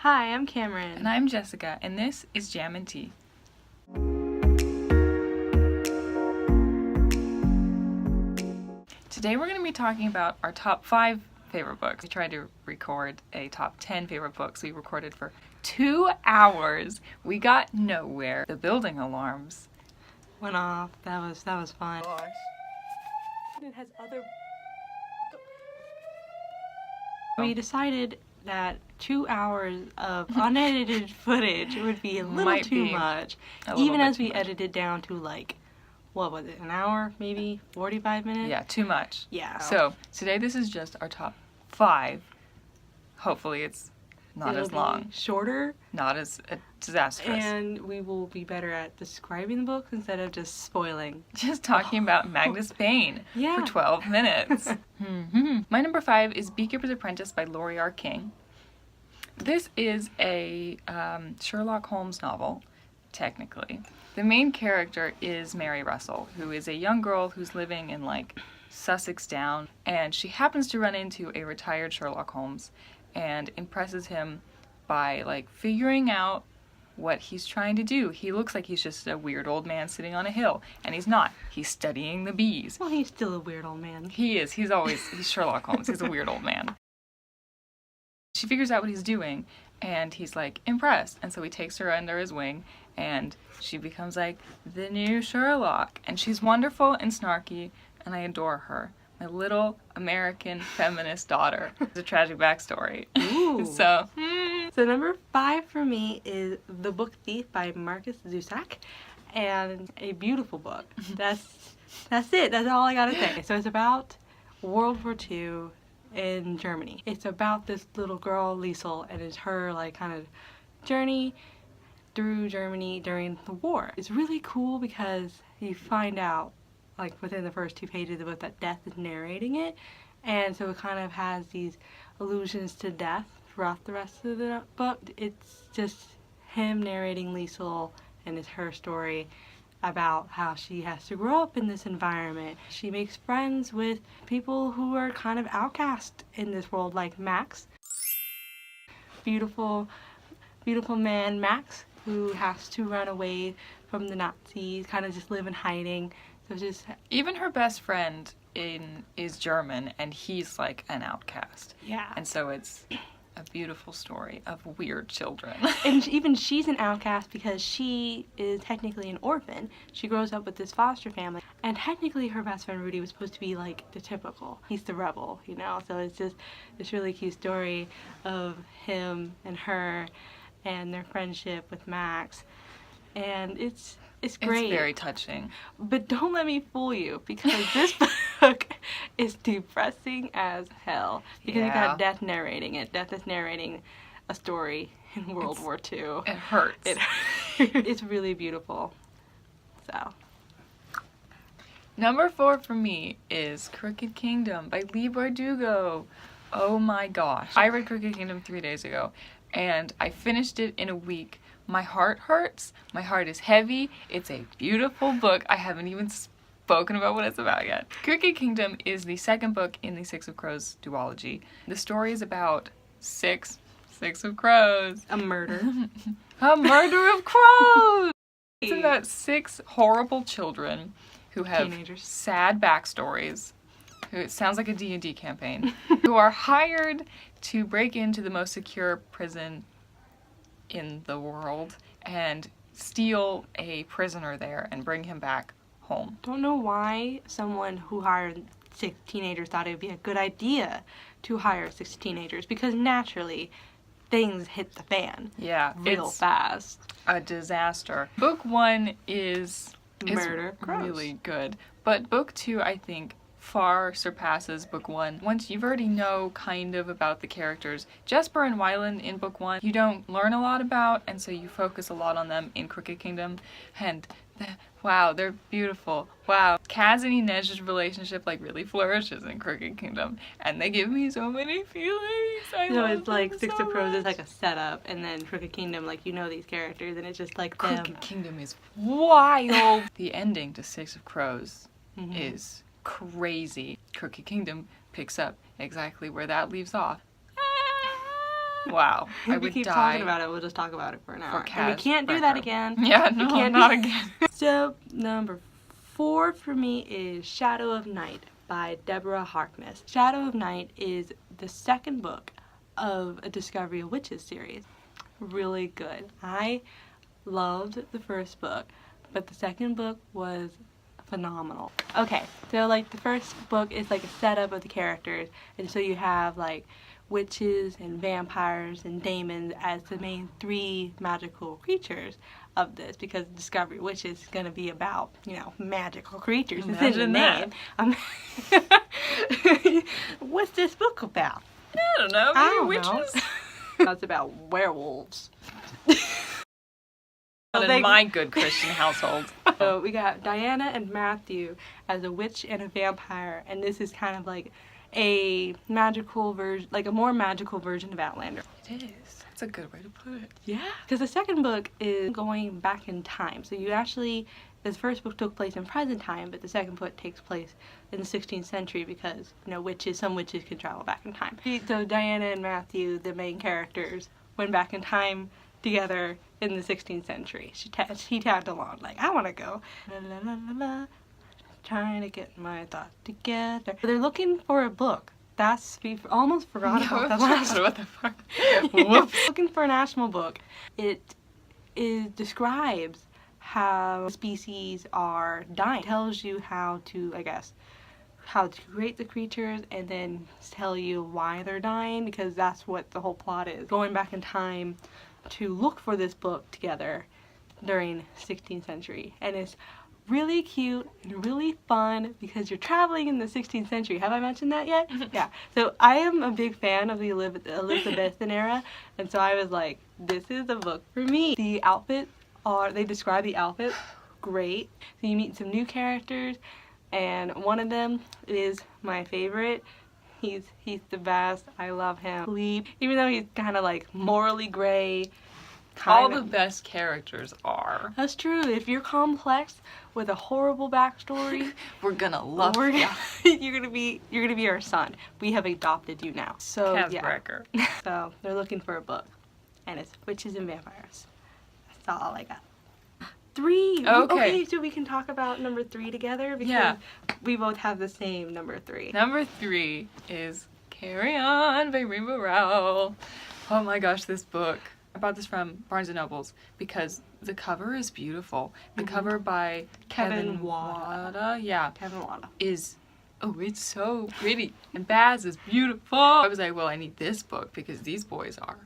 Hi, I'm Cameron. And I'm Jessica, and this is Jam and Tea. Today we're going to be talking about our top 5 favorite books. We tried to record a top 10 favorite books. We recorded for 2 hours. We got nowhere. The building alarms Went off. That was fun. It has other. We decided that 2 hours of unedited footage would be a little Might too be much, a little even bit as too we much. edited down to what was it, an hour, maybe 45 minutes? Yeah, too much. Yeah. So today this is just our top 5. Hopefully it's not It'll as be long, shorter, not as disastrous. and we will be better at describing the books instead of just spoiling. Just talking about Magnus Bane Yeah. for 12 minutes. My number 5 is Beekeeper's Apprentice by Laurie R. King. This is a Sherlock Holmes novel, technically. The main character is Mary Russell, who is a young girl who's living in Sussex Down, and she happens to run into a retired Sherlock Holmes and impresses him by figuring out what he's trying to do. He looks like he's just a weird old man sitting on a hill, and he's not. He's studying the bees. Well, he's still a weird old man. He is. He's Sherlock Holmes. He's a weird old man. She figures out what he's doing, and he's impressed, and so he takes her under his wing, and she becomes the new Sherlock, and she's wonderful and snarky, and I adore her. My little American feminist daughter. It's a tragic backstory. Ooh. So number 5 for me is The Book Thief by Markus Zusak, and a beautiful book. That's it. That's all I gotta say. So it's about World War II in Germany. It's about this little girl, Liesel, and it's her kind of journey through Germany during the war. It's really cool because you find out within the first 2 pages of the book that Death is narrating it, and so it kind of has these allusions to death throughout the rest of the book. It's just him narrating Liesel, and it's her story about how she has to grow up in this environment. She makes friends with people who are kind of outcast in this world, like Max. Beautiful man Max, who has to run away from the Nazis, kind of just live in hiding. So just even her best friend is German, and he's an outcast. yeah. And so it's a beautiful story of weird children. And even she's an outcast because she is technically an orphan. She grows up with this foster family, and technically her best friend Rudy was supposed to be the typical. He's the rebel, So it's just this really cute story of him and her and their friendship with Max, and it's great. It's very touching. But don't let me fool you, because this book is depressing as hell. Because you got Death narrating it. Death is narrating a story in World War II. It hurts. It's really beautiful. So. Number 4 for me is Crooked Kingdom by Leigh Bardugo. Oh my gosh. I read Crooked Kingdom 3 days ago, and I finished it in a week. My heart hurts. My heart is heavy. It's a beautiful book. I haven't even spoken about what it's about yet. Crooked Kingdom is the second book in the Six of Crows duology. The story is about Six of Crows. A murder. A murder of crows! It's about 6 horrible children who have Teenagers. sad backstories. It sounds like a D&D campaign. Who are hired to break into the most secure prison in the world and steal a prisoner there and bring him back home. Don't know why someone who hired 6 teenagers thought it would be a good idea to hire 6 teenagers, because naturally things hit the fan. Yeah, real it's fast. A disaster. Book 1 is Murder of Crows. really good, but book 2 I think far surpasses book 1. Once you've already know kind of about the characters, Jesper and Wyland in book 1 you don't learn a lot about, and so you focus a lot on them in Crooked Kingdom, and wow, they're beautiful. Wow, Kaz and Inej's relationship really flourishes in Crooked Kingdom, and they give me so many feelings. I love It's them Six so of Crows is much. a setup, and then Crooked Kingdom, these characters, and it's just them. Crooked Kingdom is wild. The ending to Six of Crows is crazy. Crooked Kingdom picks up exactly where that leaves off. Wow. I If we would keep die. talking about it, we'll just talk about it for an hour. And we Kaz can't do that Brekker. again. Yeah, We no, can't not do- again. So, number 4 for me is Shadow of Night by Deborah Harkness. Shadow of Night is the second book of a Discovery of Witches series. Really good. I loved the first book, but the second book was phenomenal. Okay, so like the first book is like a setup of the characters, and so you have like witches and vampires and daemons as the main 3 magical creatures of this, because Discovery of Witches is going to be about, you know, magical creatures. It's in the Imagine name. What's this book about? I don't know. I Maybe don't witches? know. That's about werewolves. Not in my good Christian household. So we got Diana and Matthew as a witch and a vampire, and this is kind of like a magical version, like a more magical version of Outlander. It is. That's a good way to put it. Yeah. Because the second book is going back in time. So you actually, this first book took place in present time, but the second book takes place in the 16th century because, you know, witches, some witches can travel back in time. So Diana and Matthew, the main characters, went back in time together in the 16th century. He tagged along, like, I want to go. La, la, la, la, la. Trying to get my thoughts together. They're looking for a book. We almost forgot about that last What the fuck? Whoops. Looking for a national book. It describes how species are dying. It tells you how to, I guess, how to create the creatures, and then tell you why they're dying, because that's what the whole plot is. Going back in time to look for this book together during 16th century. And it's really cute and really fun because you're traveling in the 16th century. Have I mentioned that yet? Yeah. So I am a big fan of the Elizabethan era, and so I was like, this is a book for me. The outfits they describe the outfits great. So you meet some new characters, and one of them is my favorite. He's the best. I love him. Even though he's kind of like morally gray. All the best characters are. That's true. If you're complex with a horrible backstory, We're gonna love you. you're gonna be our son. We have adopted you now. So Kaz yeah. Brekker. So they're looking for a book, and it's witches and vampires. That's all I got. 3. Okay. So we can talk about number 3 together because Yeah. we both have the same number 3. Number 3 is Carry On by Rainbow Rowell. Oh my gosh, this book. I bought this from Barnes & Noble's because the cover is beautiful. The cover by Kevin Wada. Yeah. Kevin Wada. Is, oh, it's so pretty. And Baz is beautiful. I was like, well, I need this book because these boys are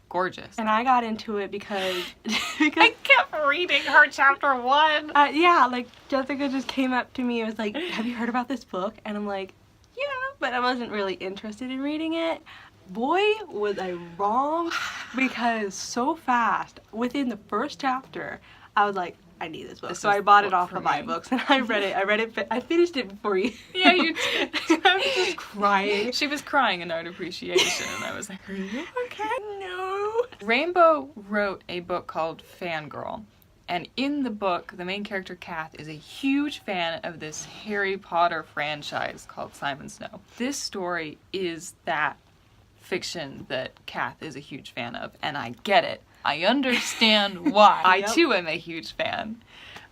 gorgeous. And I got into it because I kept reading her chapter 1. yeah, like Jessica just came up to me and was like, have you heard about this book? And I'm like, yeah, but I wasn't really interested in reading it. Boy, was I wrong, because so fast, within the first chapter, I was like, I need this book. This So is I bought the it book off for of me. iBooks, and I read it, I finished it before you. Yeah, you did. I was just crying. She was crying in art appreciation, and I was like, are you okay? No. Rainbow wrote a book called Fangirl, and in the book, the main character, Kath, is a huge fan of this Harry Potter franchise called Simon Snow. This story is that fiction that Kath is a huge fan of, and I get it. I understand why. I Yep. too am a huge fan.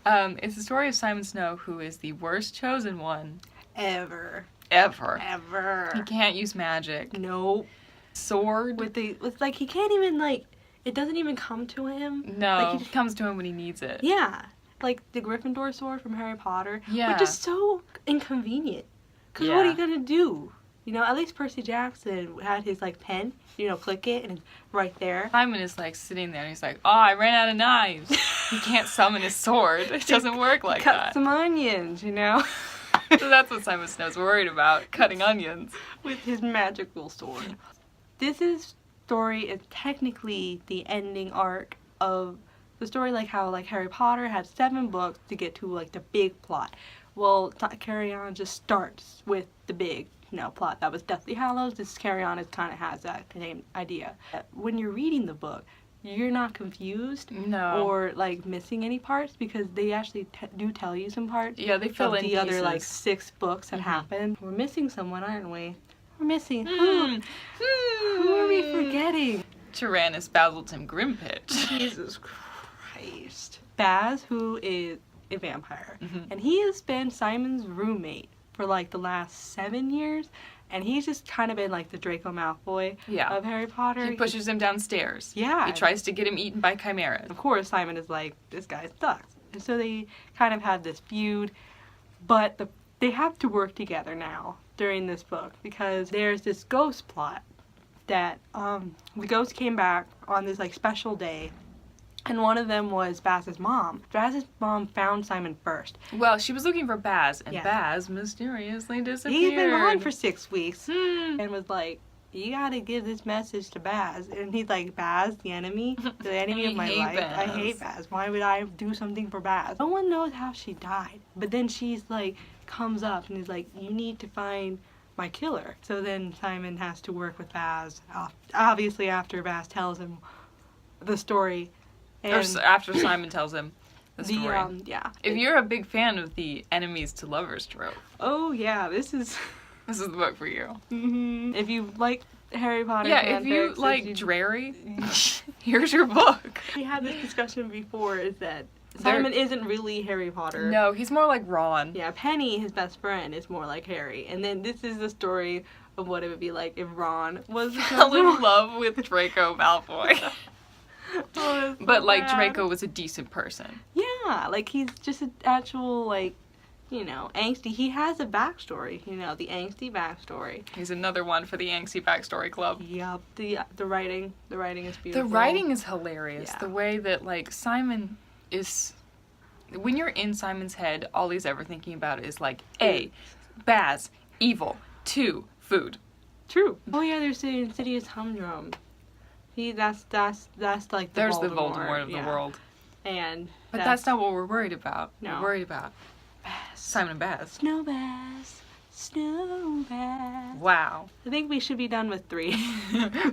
It's the story of Simon Snow, who is the worst chosen one Ever. ever. He Ever. can't use magic. Nope. Sword? With like, he can't even, like, it doesn't even come to him. No, Like, he it just comes to him when he needs it. Yeah, like the Gryffindor sword from Harry Potter, Yeah. which is so inconvenient. Because what are Yeah. you gonna do? You know, at least Percy Jackson had his like pen, you know, click it and it's right there. Simon is like sitting there and he's like, oh, I ran out of knives. He can't summon his sword. It doesn't work like Cut that. some onions, you know, So that's what Simon Snow's worried about, cutting onions. with his magical sword. This story is technically the ending arc of the story, like how like Harry Potter had 7 books to get to like the big plot. Well, Carry On just starts with the big, you know, plot. That was Deathly Hallows. This Carry On is kind of has that same idea. When you're reading the book, you're not confused No. or like missing any parts because they actually do tell you some parts Yeah, they fill of in the other like pieces. 6 books that Mhm. happen. We're missing someone, aren't we? We're missing who? Who are we forgetting? Tyrannus Basilton Grimpitch. Jesus Christ. Baz, who is a vampire, Mhm. and he has been Simon's roommate for like the last 7 years, and he's just kind of been like the Draco Malfoy Yeah. of Harry Potter. He pushes him downstairs. Yeah. He tries to get him eaten by chimeras. Of course, Simon is like, this guy sucks. And so they kind of had this feud, but they have to work together now during this book because there's this ghost plot that the ghost came back on this like special day, and one of them was Baz's mom. Baz's mom found Simon first. Well, she was looking for Baz, and Yeah. Baz mysteriously disappeared. He's been gone for 6 weeks Hmm. and was like, you gotta give this message to Baz. And he's like, Baz, the enemy I of my hate life. I Baz. hate Baz. Why would I do something for Baz? No one knows how she died. But then she's like, comes up and is like, you need to find my killer. So then Simon has to work with Baz. Obviously after Baz tells him the story. Or after Simon tells him the the story. yeah. If you're a big fan of the enemies to lovers trope, Oh yeah, this is this is the book for you. if you like Harry Potter Yeah, if you fanfics, like if you- Drarry, here's your book. We had this discussion before, is that There- Simon isn't really Harry Potter. No, he's more like Ron. Yeah, Penny, his best friend, is more like Harry. And then this is the story of what it would be like if Ron was Fell in love with Draco Malfoy. Oh, it's so But like bad. Draco was a decent person. Yeah, like he's just an actual, like, you know, angsty. He has a backstory, you know, the angsty backstory. He's another one for the Angsty Backstory Club. Yup, the writing is The beautiful. writing is hilarious. Yeah. The way that like Simon is, when you're in Simon's head, all he's ever thinking about is like A, Baz, evil. 2, food. True. Oh yeah, there's the Insidious Humdrum. That's like the There's Voldemort. the Voldemort of the yeah. world. And But that's not what we're worried about. No. We're worried about Simon and Baz. Snow Bass. Snow Bass. Wow. I think we should be done with 3.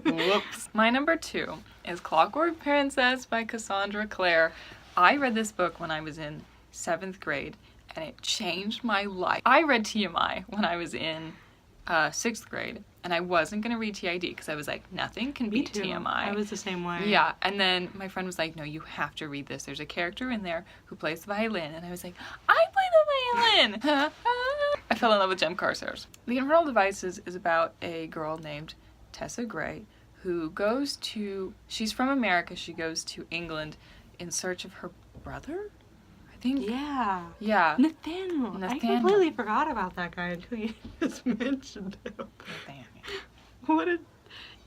Whoops. My number 2 is Clockwork Princess by Cassandra Clare. I read this book when I was in 7th grade, and it changed my life. I read TMI when I was in 6th grade, and I wasn't going to read TID because I was like, nothing can beat TMI. I was the same way. Yeah, and then my friend was like, no, you have to read this. There's a character in there who plays the violin. And I was like, I play the violin! I fell in love with Jem Carstairs. The Infernal Devices is about a girl named Tessa Gray who goes to, she's from America, she goes to England in search of her brother, I think. Yeah. Yeah. Nathaniel. I Nathaniel. completely forgot about that guy until you just mentioned him. What a...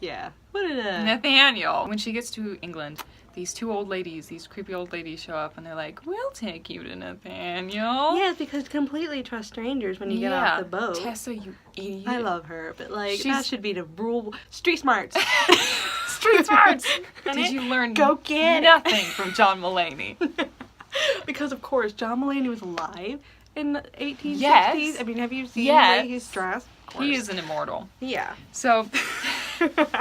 Yeah. What a... Nathaniel. When she gets to England, these 2 old ladies, these creepy old ladies show up and they're like, we'll take you to Nathaniel. Yeah, because completely trust strangers when you get off the boat. Tessa, you idiot. I love her, but like, that She's- should be the rule. Street smarts. Street smarts. And Did it- you learn Go get it. nothing from John Mulaney? Because of course, John Mulaney was alive in the 1860s. Yes. I mean, have you seen Yes. the way he's dressed? Of course. He is an immortal. Yeah. So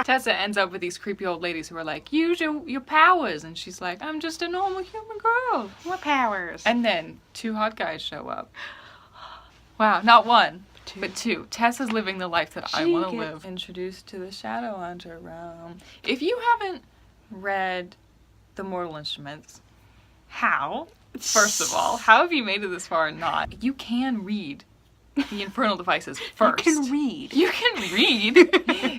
Tessa ends up with these creepy old ladies who are like, use your powers. And she's like, I'm just a normal human girl. What powers? And then 2 hot guys show up. Wow, not 1, but 2. Tessa's living the life that I She want to gets- live. Introduced to the Shadowhunter realm. If you haven't read The Mortal Instruments, how? First of all, how have you made it this far and not? You can read The Infernal Devices first. You can read. You can read.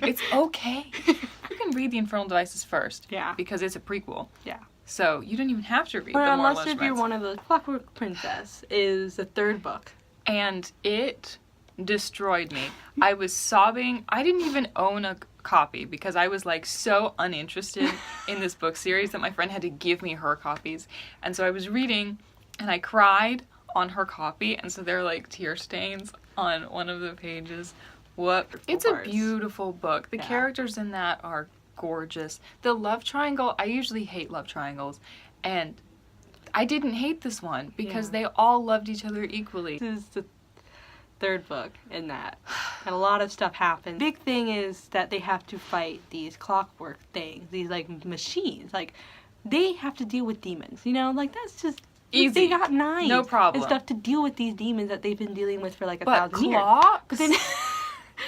It's okay. You can read The Infernal Devices first. Yeah. Because it's a prequel. Yeah. So you don't even have to read Or The Mortal unless if Instruments. you're one of the Clockwork Princess is the 3rd book. And it destroyed me. I was sobbing. I didn't even own a copy because I was like so uninterested in this book series that my friend had to give me her copies. And so I was reading and I cried on her copy, and so there are like tear stains on one of the pages. What? It's a parts. beautiful book. The Yeah. characters in that are gorgeous. The love triangle, I usually hate love triangles, and I didn't hate this one because Yeah. they all loved each other equally. This is the 3rd book in that. And a lot of stuff happens. Big thing is that they have to fight these clockwork things, these like machines. Like, they have to deal with demons, you know? Like, that's just... Easy. They got knives. No problem. And stuff to deal with these demons that they've been dealing with for like a But 1,000 years. clocks? But then...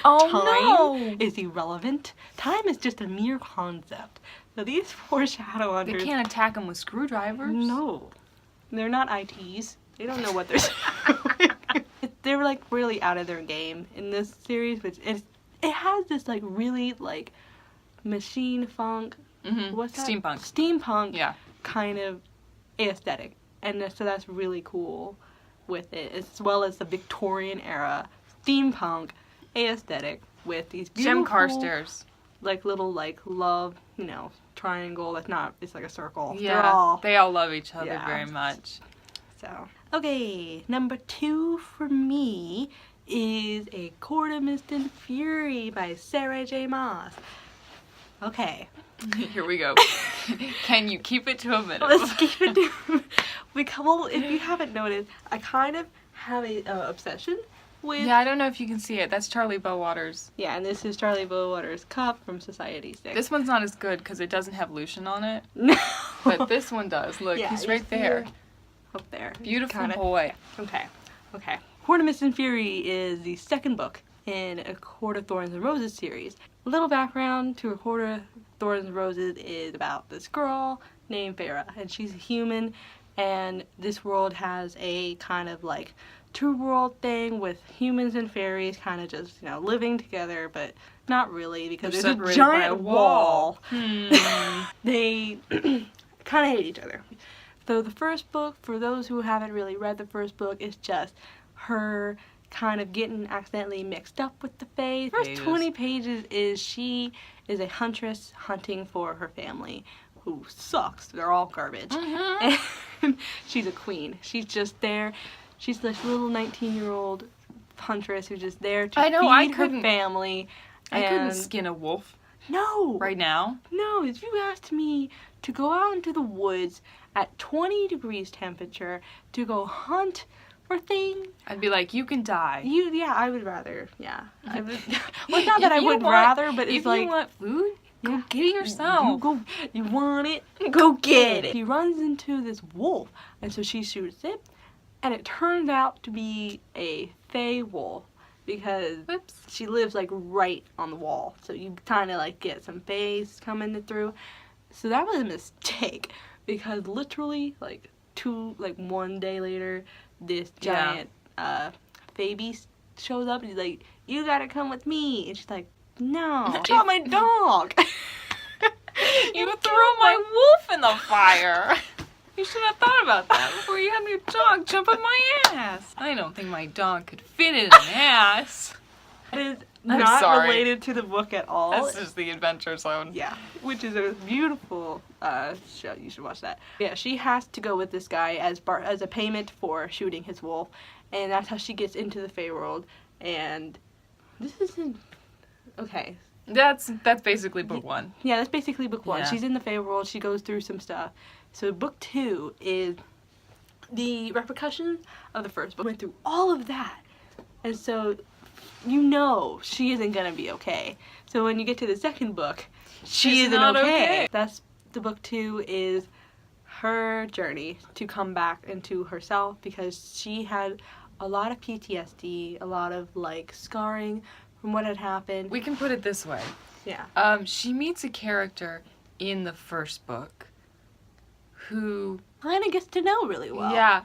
Oh, time no. is irrelevant. Time is just a mere concept. So these four shadow They hunters, can't attack him with screwdrivers. no, they're not ITs. They don't know what they're doing. They're like really out of their game in this series, which it has this like really like machine funk. Mm-hmm. What's that? Steampunk. Steampunk. Yeah. Kind of aesthetic, and so that's really cool with it, as well as the Victorian era steampunk aesthetic with these beautiful Gem Carstairs. like little like love, triangle. That's not. It's like a circle. They're Yeah. all They all love each other Yeah. very much. so. Okay, number 2 for me is A Court of Mist and Fury by Sarah J. Maas. Okay. Here we go. Can you keep it to a minute? Let's keep it to well, if you haven't noticed, I kind of have a obsession with Yeah, I don't know if you can see it. That's Charlie Bowaters. Yeah, and this is Charlie Bowaters' cup from Society 6. This one's not as good because it doesn't have Lucian on it, no, but this one does. Look, Yeah, he's you right see there. it up there. Beautiful Kinda- boy. Okay. Court of Mist and Fury is the second book in A Court of Thorns and Roses series. A little background to A Court of Thorns and Roses is about this girl named Feyre, and she's a human, and this world has a kind of like two world thing with humans and fairies kind of just, living together, but not really because They're there's a separated by giant a wall. They kind of hate each other. So the first book, for those who haven't really read the first book, is just her kind of getting accidentally mixed up with the Fae. First Pages. 20 pages is she is a huntress hunting for her family who sucks. They're all garbage. And she's a queen. She's just there. She's this little 19-year-old huntress who's just there to I know, feed I her couldn't- family. I couldn't And skin a wolf no, right now. no, if you asked me to go out into the woods at 20 degrees temperature to go hunt for things, I'd be like, you can die. I would rather, I would, well, it's not that If I you would want- rather, but it's if like, you want food, go Yeah. get it yourself. you want it, go get it. She runs into this wolf, and so she shoots it, and it turns out to be a Fey wolf, because Whoops. she lives like right on the wall, so you kind of like get some Fays coming through. So that was a mistake, because literally like one day later, this giant Fae beast shows up and he's like, "You gotta come with me," and she's like, "No, I got my dog." You threw my wolf in the fire. You should have thought about that before you had your dog jump on my ass. I don't think my dog could fit in an ass. It is I'm not sorry. related to the book at all. That's just the Adventure Zone. Yeah, which is a beautiful show. You should watch that. Yeah, she has to go with this guy as a payment for shooting his wolf, and that's how she gets into the Fey world. And this isn't okay. That's basically book one. Yeah, that's basically book 1. Yeah. She's in the Fey world. She goes through some stuff. So book 2 is the repercussions of the first book. Went through all of that, and so she isn't gonna be okay. So when you get to the second book, she She's isn't not okay. okay. That's the book 2 is her journey to come back into herself, because she had a lot of PTSD, a lot of like scarring from what had happened. We can put it this way. Yeah. She meets a character in the first book who, Kind of gets to know really well. yeah,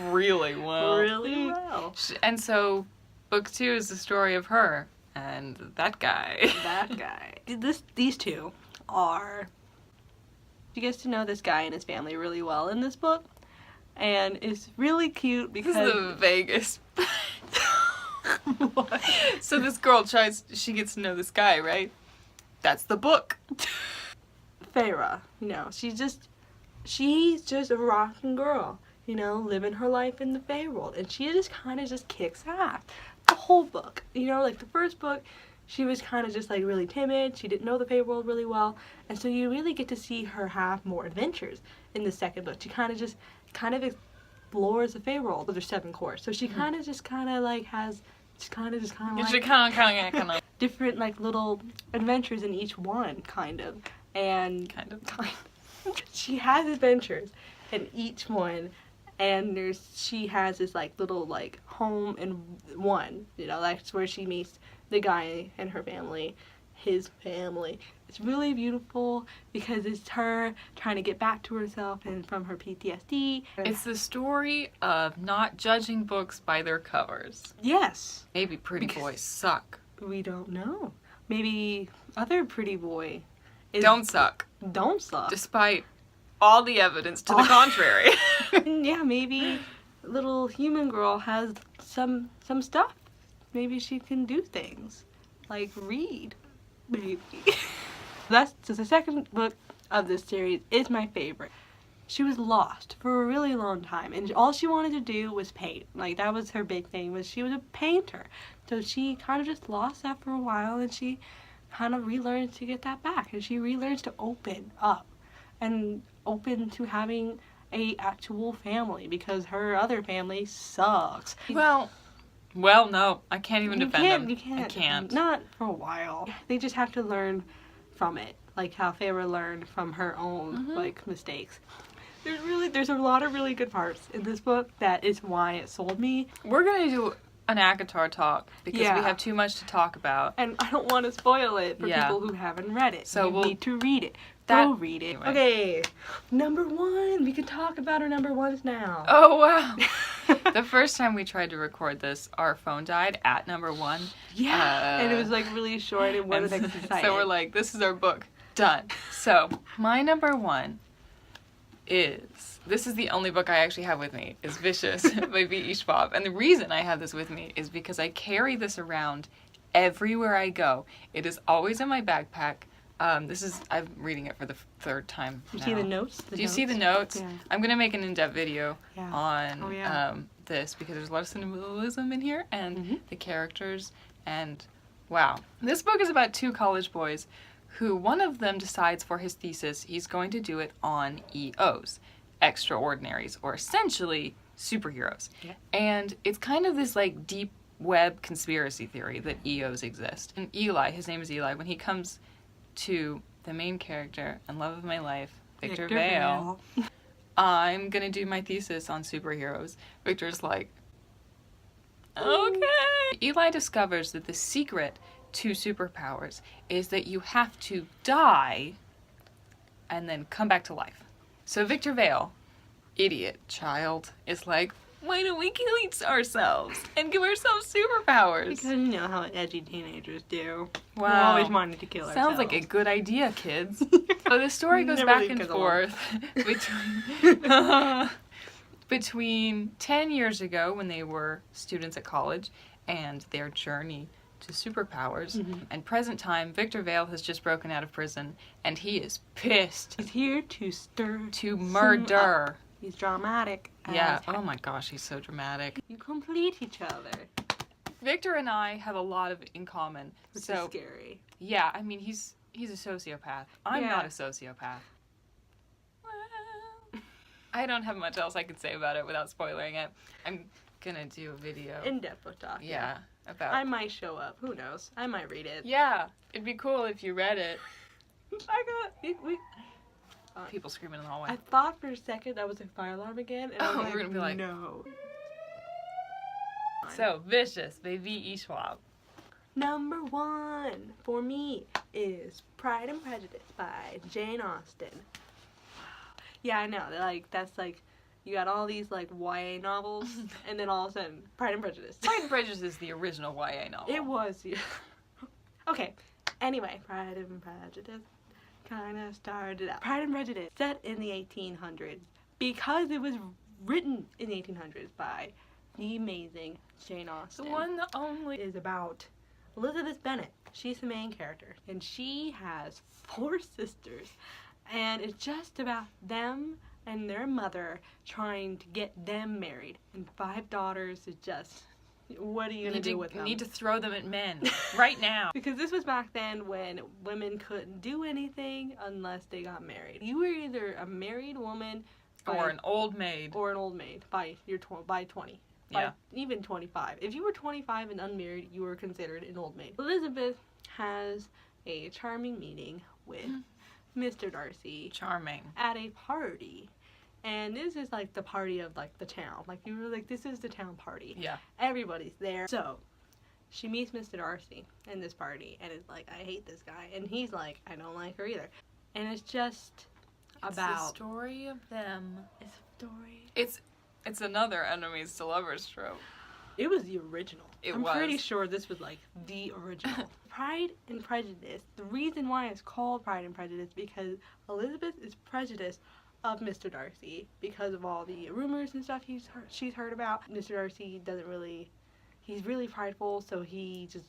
really well. Really well. And so, book 2 is the story of her and that guy. That guy. These two are. She gets to know this guy and his family really well in this book, and it's really cute This because is the Vegas. What? So this girl she gets to know this guy, right? That's the book. Feyre, she's just a rocking girl, living her life in the Fey world, and she just kind of just kicks ass the whole book. Like the first book, she was kind of just like really timid. She didn't know the Fey world really well, and so you really get to see her have more adventures in the second book. She kind of explores the Fey world. There's 7 courts, so she kind of has different like little adventures in each one, and she has adventures in each one, and she has this like little like home in one, that's where she meets the guy and her family, his family. It's really beautiful because it's her trying to get back to herself and from her PTSD. It's the story of not judging books by their covers. Yes. Maybe pretty boys suck. We don't know. Maybe other pretty boy is Don't suck. don't suck. Despite all the evidence to the contrary. Yeah, maybe little human girl has some stuff. Maybe she can do things like read. Maybe. That's so the second book of this series is my favorite. She was lost for a really long time, and all she wanted to do was paint. Like, that was her big thing, was she was a painter. So she kind of just lost that for a while, and she kind of relearns to get that back, and she relearns to open up and open to having a actual family, because her other family sucks. Well, no, I can't even defend them. You can't. I can't. Not for a while. They just have to learn from it, like how Feyre learned from her own like mistakes. There's a lot of really good parts in this book. That is why it sold me. We're gonna do an ACOTAR talk because we Yeah. have too much to talk about. And I don't want to spoil it for Yeah. people who haven't read it. So you we'll- need to read it. That- Go read it. Anyway. Okay, number 1. We can talk about our number 1s now. Oh wow! The first time we tried to record this, our phone died at number 1. Yeah, and it was like really short and wasn't And exciting. so we're like, this is our book. Done. So, my number 1 this is the only book I actually have with me, is Vicious by V.E. Schwab. And the reason I have this with me is because I carry this around everywhere I go. It is always in my backpack. I'm reading it for the third time You now. see the notes? Do you see the notes? Yeah. I'm going to make an in-depth video Yeah. on Oh, yeah. this because there's a lot of sentimentalism in here and Mhm. the characters, and wow. This book is about 2 college boys who one of them decides for his thesis he's going to do it on EOs, extraordinaries, or essentially superheroes. Yeah. And it's kind of this like deep web conspiracy theory that EOs exist. And Eli, his name is Eli, when he comes to the main character and love of my life, Victor Vale, I'm gonna do my thesis on superheroes. Victor's like, okay. Eli discovers that the secret to superpowers is that you have to die and then come back to life. So Victor Vale, idiot child, is like, why don't we kill ourselves and give ourselves superpowers? Because you know how edgy teenagers do. We're Wow. always wanting to kill ourselves. Sounds like a good idea, kids. So the story goes Never back leave and kids forth between 10 years ago when they were students at college and their journey to superpowers. And present time, Victor Vale has just broken out of prison and he is pissed He's here to stir to some murder. up. He's dramatic. Yeah. as heck. Oh my gosh, he's so dramatic. You complete each other, Victor and I have a lot in common. which So is scary. yeah, I mean he's a sociopath. I'm Yeah. not a sociopath. Well, I don't have much else I can say about it without spoiling it. I'm gonna do a video. In-depth book talk. Yeah, about. I might show up. Who knows? I might read it. Yeah, it'd be cool if you read it. People screaming in the hallway. I thought for a second that was a fire alarm again, and I was Oh, like, we're gonna be like- no. So, Vicious by V.E. Schwab. Number 1 for me is Pride and Prejudice by Jane Austen. Yeah, I know. That's like, you got all these like YA novels, and then all of a sudden, Pride and Prejudice. Pride and Prejudice is the original YA novel. It was. Yeah. Okay. Anyway, Pride and Prejudice kind of started out. Pride and Prejudice set in the 1800s because it was written in the 1800s by the amazing Jane Austen. The one, the only. Is about Elizabeth Bennet. She's the main character, and she has 4 sisters, and it's just about them and their mother trying to get them married, and 5 daughters is just, what are you gonna do with You them? need to throw them at men right now. Because this was back then when women couldn't do anything unless they got married. You were either a married woman Or an old maid. or an old maid by by 20. Yeah. Even 25. If you were 25 and unmarried, you were considered an old maid. Elizabeth has a charming meeting with Mr. Darcy Charming. at a party. And this is like the party of like the town. Like you were like, this is the town party. Yeah. Everybody's there. So she meets Mr. Darcy in this party and is like, I hate this guy. And he's like, I don't like her either. And it's just It's about... the story of them. It's a story. It's another enemies to lovers trope. It was the original. I'm pretty was. sure this was like the original. Pride and Prejudice. The reason why it's called Pride and Prejudice because Elizabeth is prejudiced of Mr. Darcy because of all the rumors and stuff she's heard about. Mr. Darcy he's really prideful, so he just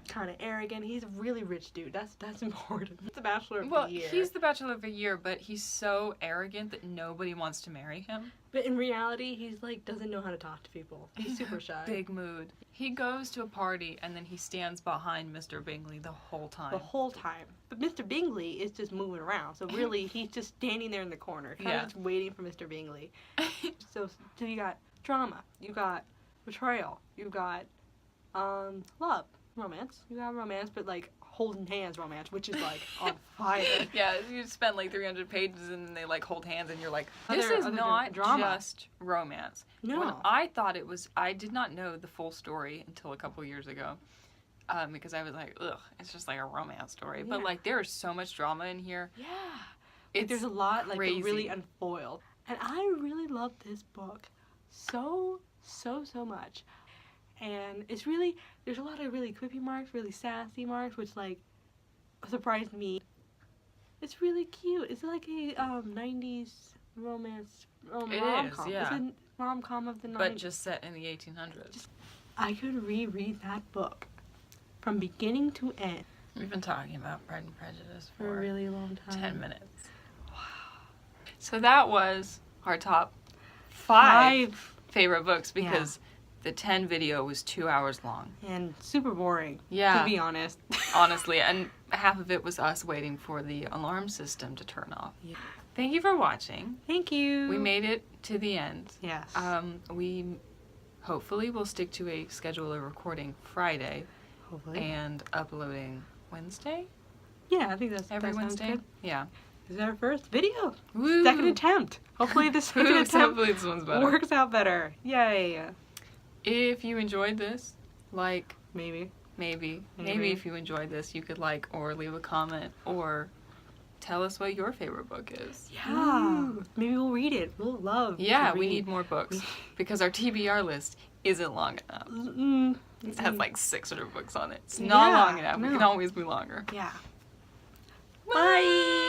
kind of arrogant. He's a really rich dude. That's important. He's the Bachelor of the Year. He's the Bachelor of the Year, but he's so arrogant that nobody wants to marry him. But in reality, he's like doesn't know how to talk to people. He's super shy. Big mood. He goes to a party and then he stands behind Mr. Bingley the whole time. The whole time. But Mr. Bingley is just moving around. So really, he's just standing there in the corner, kind of just waiting for Mr. Bingley. So you got drama. You got betrayal. You got love. Romance. You got romance, but like holding hands romance, which is like on fire. Yeah, you spend like 300 pages and then they like hold hands and you're like, this is Other not drama. just romance. No. When I thought it was, I did not know the full story until a couple years ago. Because I was like, ugh, it's just like a romance story. But Yeah. like there is so much drama in here. Yeah. It's There's a lot like that crazy. really unfoiled. And I really love this book so much. And it's really, there's a lot of really quippy marks, really sassy marks, which like surprised me. It's really cute. It's like a 90s romance rom-com. yeah. It's a rom-com of the 90s. But just set in the 1800s. I could reread that book from beginning to end We've been talking about Pride and Prejudice for a really long time. 10 minutes. Wow. So that was our top 5 favorite books because the 10 video was 2 hours long. And super boring, Yeah. to be honest. Honestly, and half of it was us waiting for the alarm system to turn off. Yeah. Thank you for watching. Thank you. We made it to the end. Yes. We hopefully will stick to a schedule of recording Friday Hopefully. and uploading Wednesday? Yeah, I think that's Every that sounds Wednesday? good. Yeah. This is our first video. Woo! Second attempt. Hopefully the second attempt Hopefully this one's better. works out better. Yay. If you enjoyed this, like, Maybe. maybe Maybe. if you enjoyed this, you could like or leave a comment or tell us what your favorite book is. Yeah. Woo. Maybe we'll read it. We'll love Yeah, to we read. need more books because our TBR list isn't long enough. It has like 600 books on it. It's not Yeah, long enough. no. It can always be longer. Yeah. Bye.